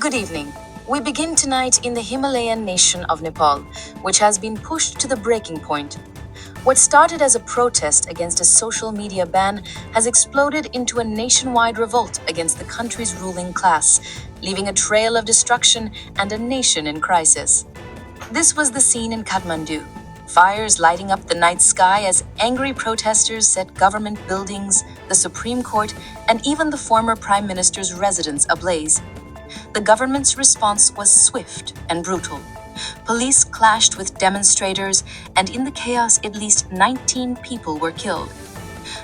Good evening. We begin tonight in the Himalayan nation of Nepal, which has been pushed to the breaking point. What started as a protest against a social media ban has exploded into a nationwide revolt against the country's ruling class, leaving a trail of destruction and a nation in crisis. This was the scene in Kathmandu. Fires lighting up the night sky as angry protesters set government buildings, the Supreme Court, and even the former Prime Minister's residence ablaze. The government's response was swift and brutal. Police clashed with demonstrators, and in the chaos, at least 19 people were killed.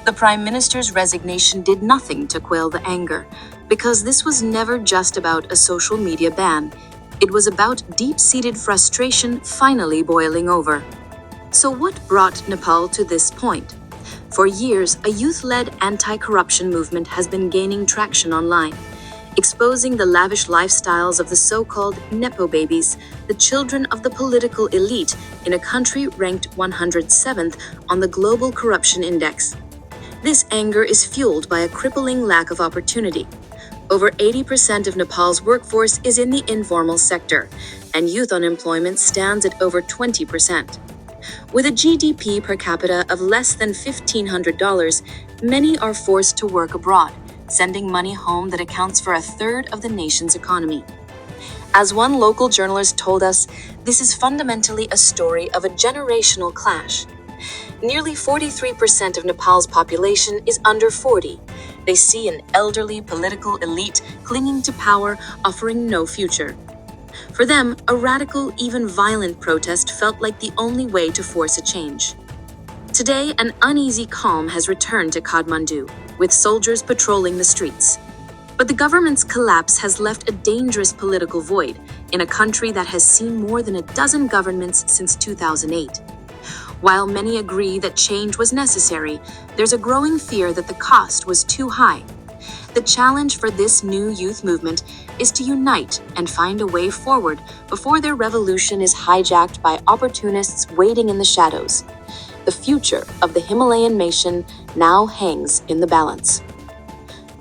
The Prime Minister's resignation did nothing to quell the anger, because this was never just about a social media ban. It was about deep-seated frustration finally boiling over. So what brought Nepal to this point? For years, a youth-led anti-corruption movement has been gaining traction online, exposing the lavish lifestyles of the so-called Nepo babies, the children of the political elite in a country ranked 107th on the Global Corruption Index. This anger is fueled by a crippling lack of opportunity. Over 80% of Nepal's workforce is in the informal sector, and youth unemployment stands at over 20%. With a GDP per capita of less than $1,500, many are forced to work abroad, sending money home that accounts for a third of the nation's economy. As one local journalist told us, this is fundamentally a story of a generational clash. Nearly 43% of Nepal's population is under 40. They see an elderly political elite clinging to power, offering no future. For them, a radical, even violent protest felt like the only way to force a change. Today, an uneasy calm has returned to Kathmandu, with soldiers patrolling the streets. But the government's collapse has left a dangerous political void in a country that has seen more than a dozen governments since 2008. While many agree that change was necessary, there's a growing fear that the cost was too high. The challenge for this new youth movement is to unite and find a way forward before their revolution is hijacked by opportunists waiting in the shadows. The future of the Himalayan nation now hangs in the balance.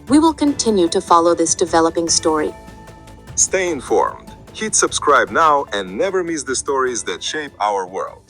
We will continue to follow this developing story. Stay informed. Hit subscribe now and never miss the stories that shape our world.